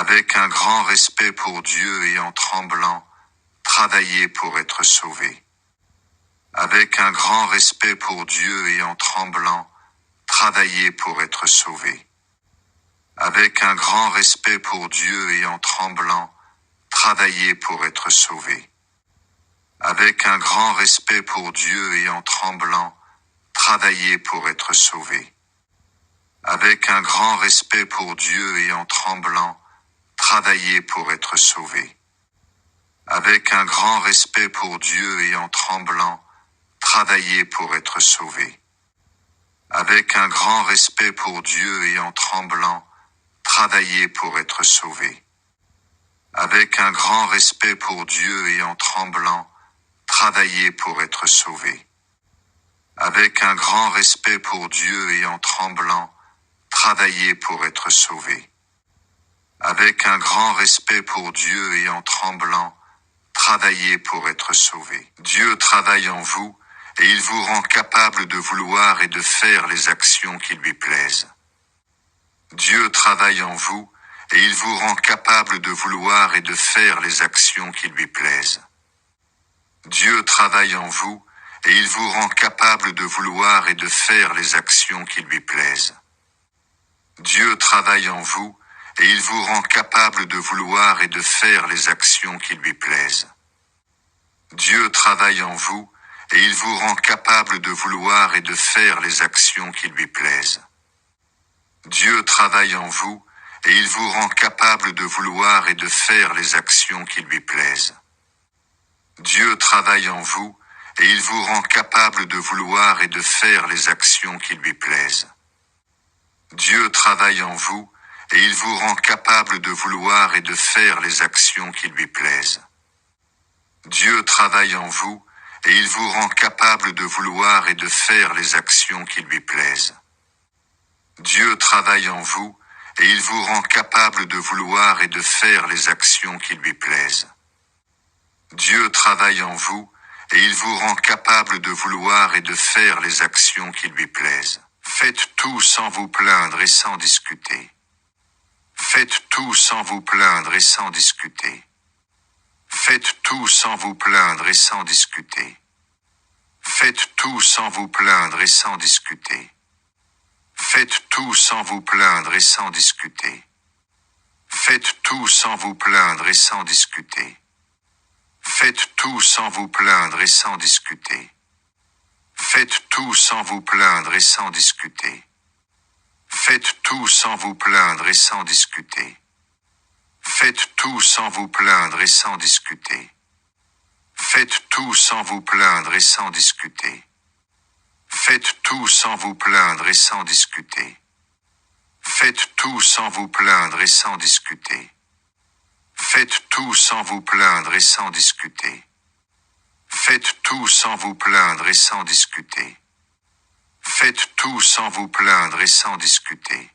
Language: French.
Avec un grand respect pour Dieu et en tremblant, travailler pour être sauvé. Avec un grand respect pour Dieu et en tremblant, travailler pour être sauvé. Avec un grand respect pour Dieu et en tremblant, travailler pour être sauvé. Avec un grand respect pour Dieu et en tremblant, travailler pour être sauvé. Avec un grand respect pour Dieu et en tremblant, travailler pour être sauvé. Avec un grand respect pour Dieu et en tremblant, travailler pour être sauvé. Avec un grand respect pour Dieu et en tremblant, travailler pour être sauvé. Avec un grand respect pour Dieu et en tremblant, travailler pour être sauvé. Avec un grand respect pour Dieu et en tremblant, travailler pour être sauvé. Avec un grand respect pour Dieu et en tremblant, travailler pour être sauvé. Dieu travaille en vous, et il vous rend capable de vouloir et de faire les actions qui lui plaisent. Dieu travaille en vous, et il vous rend capable de vouloir et de faire les actions qui lui plaisent. Dieu travaille en vous, et il vous rend capable de vouloir et de faire les actions qui lui plaisent. Dieu travaille en vous, et il vous rend capable de vouloir et de faire les actions qui lui plaisent. Dieu travaille en vous, et il vous rend capable de vouloir et de faire les actions qui lui plaisent. Dieu travaille en vous, et il vous rend capable de vouloir et de faire les actions qui lui plaisent. Dieu travaille en vous, et il vous rend capable de vouloir et de faire les actions qui lui plaisent. Dieu travaille en vous, et il vous rend capable de vouloir et de faire les actions qui lui plaisent. Dieu travaille en vous, et il vous rend capable de vouloir et de faire les actions qui lui plaisent. Dieu travaille en vous, et il vous rend capable de vouloir et de faire les actions qui lui plaisent. Dieu travaille en vous, et il vous rend capable de vouloir et de faire les actions qui lui plaisent. Faites tout sans vous plaindre et sans discuter. Faites tout sans vous plaindre et sans discuter. Faites tout sans vous plaindre et sans discuter. Faites tout sans vous plaindre et sans discuter. Faites tout sans vous plaindre et sans discuter. Faites tout sans vous plaindre et sans discuter. Faites tout sans vous plaindre et sans discuter. Faites tout sans vous plaindre et sans discuter. Faites tout sans vous plaindre et sans discuter. Faites tout sans vous plaindre et sans discuter. Faites tout sans vous plaindre et sans discuter. Faites tout sans vous plaindre et sans discuter. Faites tout sans vous plaindre et sans discuter. Faites tout sans vous plaindre et sans discuter. Faites tout sans vous plaindre et sans discuter. Faites tout sans vous plaindre et sans discuter.